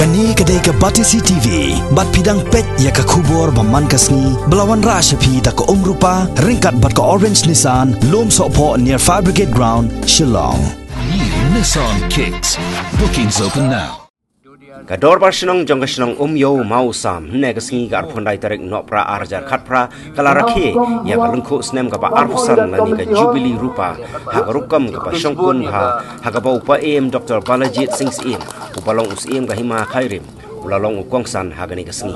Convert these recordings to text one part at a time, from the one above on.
Kani kedai ke Batisi TV, bat pidang pet ya ke kubur baman kasni, belawan rashapi tak ke rupa, ringkat bat ke Orange Nissan, lom sokpo near Fire Brigade Ground, Shillong. New Nissan Kicks. Bookings open now. Kador barsenong jong kesenong yo mau sam ne kesngi gar phondai tarik nopra arjar khatpra kalarake ya kalungkho snem ka ba arpusan lani ka jubilee rupa hagarukam ka ba shongkun ha hagaba upa em Dr. Balajit Singh in upalong usim ka hima khairim ulalong ukongsan hagani kesngi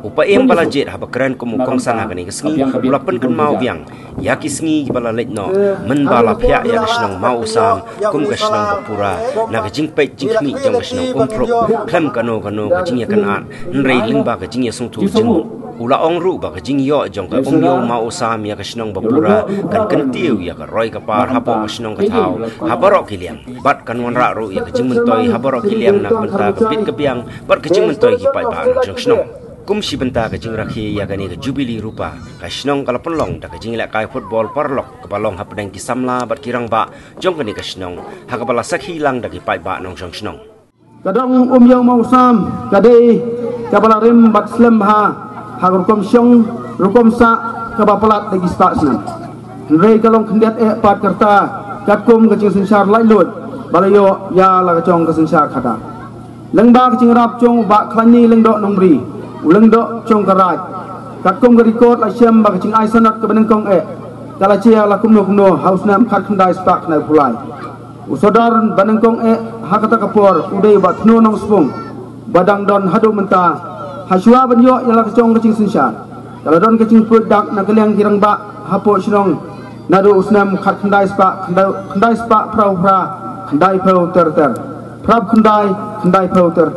upa em Balajit habakran kum ukongsan hagani kesngi ulapan kan mau biang ya kisngi bala letno men bala phya ya kesenong mau sam kum kesenong bapura na ka jingpet jingmi jong kesenong umprok klam kano ka jingya kanat nrei lingba ka jingya sungtu jing ula ong ru ba ka jingyo jong ka yo mau sam ya kesenong bapura kan kentiu ya ka roi ka par hapo kesenong ka thau habarok kiliang bat kan wan ra ru ya ka jing mentoi habarok kiliang nak benta ka bit ka biang bat ka jing mentoi ki pai ba jong kesenong kum si benta ka jing rakhi ya gani ka jubilee rupa ka senong kala penlong da ka jing la kai football parlok ka balong hapdang ki samla bat kirang ba jong kani ka senong ha ka bala sakhi lang da ki pai ba nong jong senong kadang yang mau sam kadai kabala rim bat slam ha harukom syong rukom sa kabapalat lagi stasna rei kalong kendiat pat kerta katkum kecing sensar lai lut balayo ya la kacong ke sensar khata lengba kecing rap chong ba klani lengdok nombri ulengdok chong karai katkum ke record la syam ba kecing ai sanat ke benengkong kala cia la kumno hausnam khat khandai spak na pulai usodar banengkong hakata kapor udai bat no nong spung badang don hadu menta haswa banyo yala kacong kecing sensar kalau don kecing produk na kaliang kirang ba hapo sinong nadu usnam khat khandai spak prau pra khandai prau ter prab khandai prau ter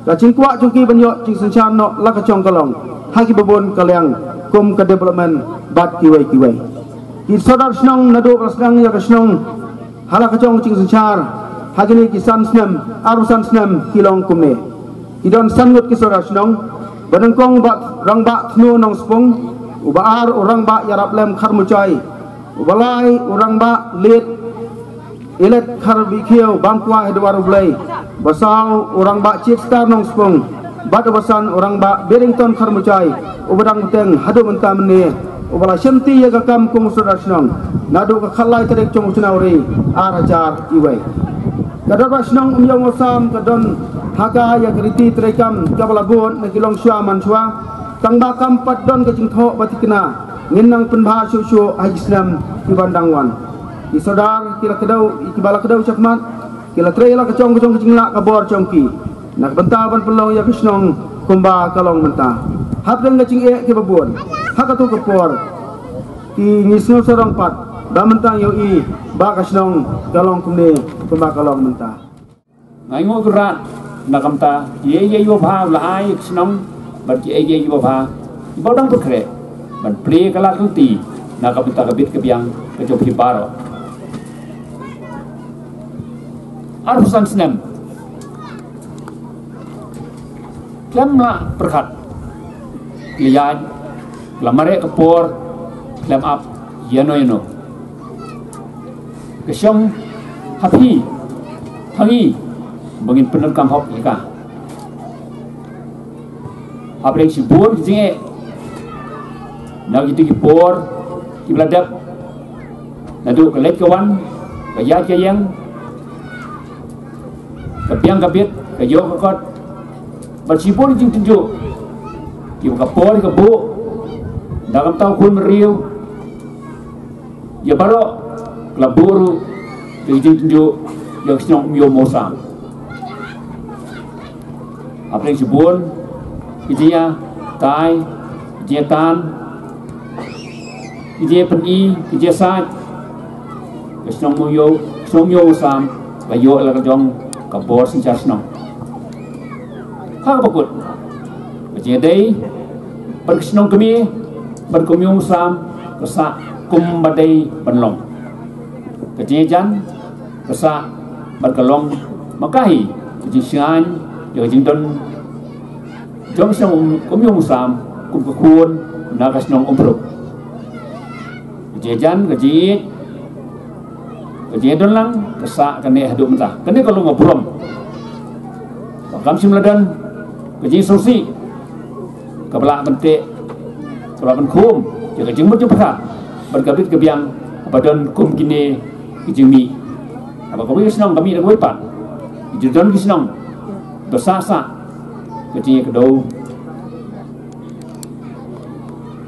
kacing kwa jungki banyo cing sensar no la kacong kalong haki babon kaliang kum ke development bat kiwai ki sodar sinong nadu rasgang ya kasinong hala kacong cing sensar hagini kisan snam arusan snam kilong kumne idon sangut kisora sinong banengkong bat rang ba thnu nong spong ubaar orang ba yarap lem kharmuchai ubalai orang ba lit ilet khar bikhio bangkwa hedwaru blai basau orang ba chip star nong spong bat basan orang ba Barrington kharmuchai ubadang teng hadu menta mene ubala shanti ya kakam kum sora sinong nadu ka khalai terek chong chunauri arajar iwai kadar sinong yang osam kadon haka ya keriti terekam kabala bon nakilong syua mansua kang bakam padon ke jingtho batikna nginang penbha syusyu hajislam di bandangwan di saudar kila kedau ikibala kedau chakmat kila trela kacong kecingla kabor chongki nak bentaban pelong ya kisnong kumba kalong menta hapdang kecing ke babon haka tu kapor ki ngisno sarang pat da mentang yo I ba kasnong kalong kumne kumba kalong menta ngai ngo kurat nakamta ye yo bha la ai snong bat ye yo bha bodang pukre ban ple kala tuti nakamta kabit kebiang kejopi baro arsan snem klamna perkhat lian lamare kapor klam up yano kesyong happy hangi bangin penerkam hok ika apalagi si bor jinge nak itu ki por ki bladap nadu kelet kawan kaya kayang kapiang kapit kayo kakot bersipur jing tunjuk ki kapor ki bu dalam tahu kun meriu ya baro kelaburu jing tunjuk yang senong yo mosam apa yang sebut dia tai dia tan dia peni dia sai senong yo sam bayo la jong kabor sinja senong ha bakut dia dei bersenong kami berkumyong sam kesak kum badai penlong kejejan kesak berkelong makahi kejisan giờ chính đơn giống xong cũng như sam cũng có khuôn na cái nông ông pro jejan ke đơn lang ke sa ke ne hadu menta ke ne kalau ngobrom Kami simuladan kejing solusi kepala bentik kepala benkum jaga jengmut jemput berkabit kebiang badan kum kini kejing mi apa kau senang kami dah kuipat judan senang bersasa kejing kedau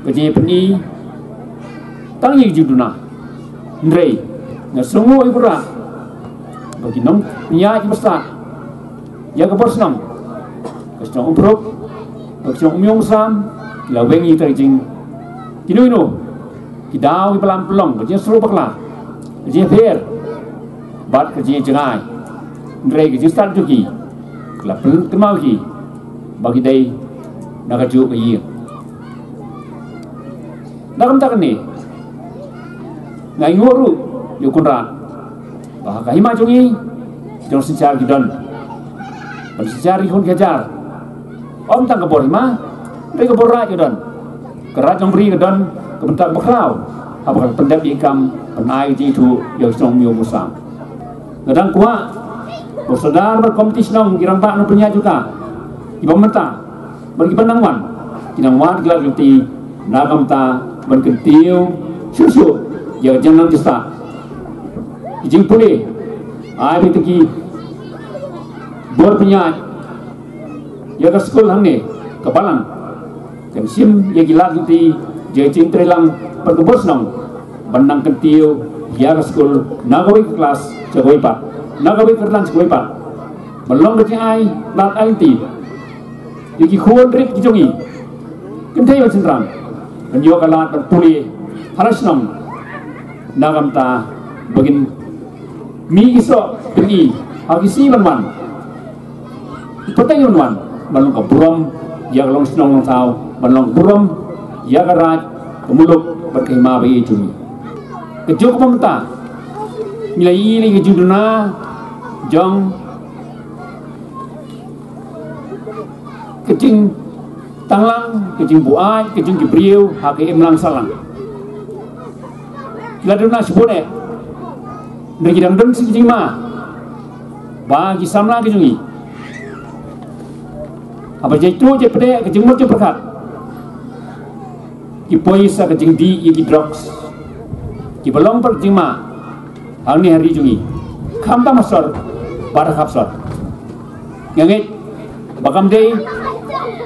kejing peni tangi juduna ndrei ngasunggu ibra bagi nong niat besar ya ke senang senang umprok senang umyong sam lawengi terjing kinu kidau pelan pelong kejing seru bakla kejing fair bat kejing jengai ndrei kejing start juki la pelun temau ki bagi dai nak juk yi dalam tak ni ngai ngoru yukunra bah kahima jungi jong sejar gidon sejar ikun kejar om tang kebor ma dei kebor ra gidon kerat jong bri gidon kebentak beklau apa pendap ikam penai ji tu yo song yo musam kadang kuat bersaudara berkompetisi nong kirang pak no punya juga ibang mata bagi penangwan kinangwan gelar ganti nagam ta berkentiu susu ya jangan jesta ijing pulih ai bitiki bor punya ya ke sekolah hang ke balang kan sim ya gila ganti je jing trelang perkebos nong benang kentiu ya ke sekolah nagawi ke kelas jagoi pak nagawi ke kelas jagoi pak belum ke ai lat anti iki khon rik jongi kentai macam ram menjo kalat berpulih harasnam nagam ta bagin mi iso peni agisi manwan petang manwan balong kaburam ya long senong long tau balong buram ya karat kemuluk berkema bayi jumi kejok pemta nilai ini kejuduna jong kecing tanglang kecing buai kecing jibriu hakim lang salang laduna sebone dari dang dang kecing ma bagi samla kejungi apa jaitu je pede kecing mo je berkat ki sa kecing di iki drugs ki belong per kecing ma hang ni hari jungi khamba masor bar khapsor ngangit bakam dei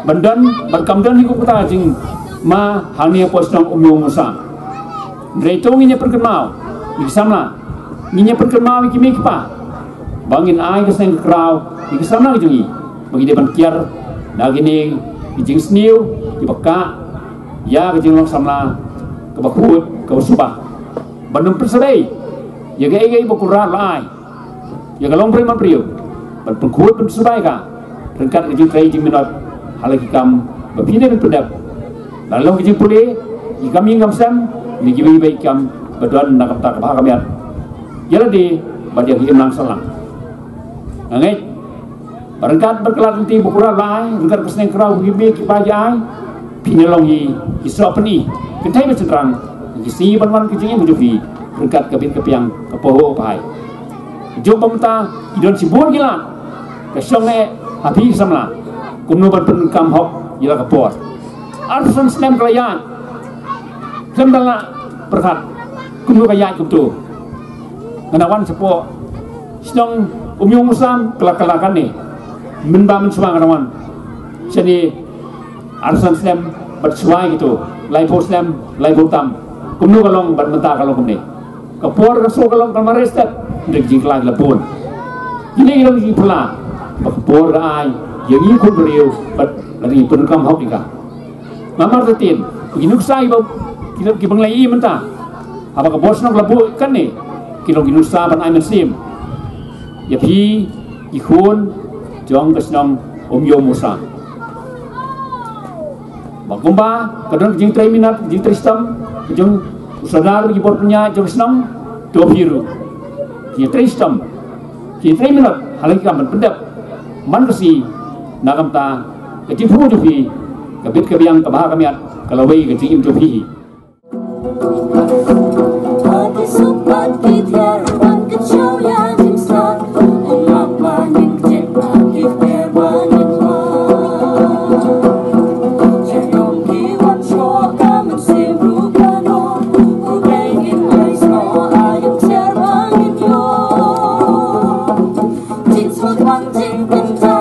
bandan berkamdan hiku peta jing ma hangni posong umum musa reto nginya perkenal iksamna nginya perkenal iki mikpa bangin ai keseng krau iksamna jungi bagi depan kiar nagini jing sniu dibaka ya jing long samla kebakut kebusubah bandung persedai ya gei bokura lai ya galong prima priu ban pengkut pensubai ka rengkat jing trai jing minot halaki kam berpindah dan pendap lalu kita pulih jika mingam sam ni jibi baik kam berdoan nak tak bahag kamiat jalan di bajak imlang salam ngai berangkat berkelat nanti bukura lai rengkat keseng kerau gibi kibajai pinelongi isra peni kentai macam kisi banwan kecing mujubi rengkat kebit kepiang kepoho pai jom pemta idon sibur gila kesonge hati samla kumno berpen kam hok ila kapor arsan snem kelayan snem dala berkat kumno kaya kumtu nganawan sepo sedang umyong musam kelak-kelakan ni menba mensuang nganawan sini arsan snem bersuai gitu laipo snem laipo tam kumno kalong bermenta kalong kumni kapor kaso kalong kamarestet ndek jingklang lepun ini ilong pula kapor ai yang ini pun beliau dari penerkam hok ika mamar tetin begini usai bau kita kibang lagi mentah apa ke bos nak lebu kan ni kita begini usah ban aiman sim ya pi ikun jong kesnam yo musa bagumba kadang jing trai minat jing tristam jong usadar bagi bor punya jong kesnam do biru jing tristam jing trai minat halaki kam pendap man kesi nagam ta kecing fu jufi kabit kabiang kabah kamiat kalawai kecing im jufi What Thank you.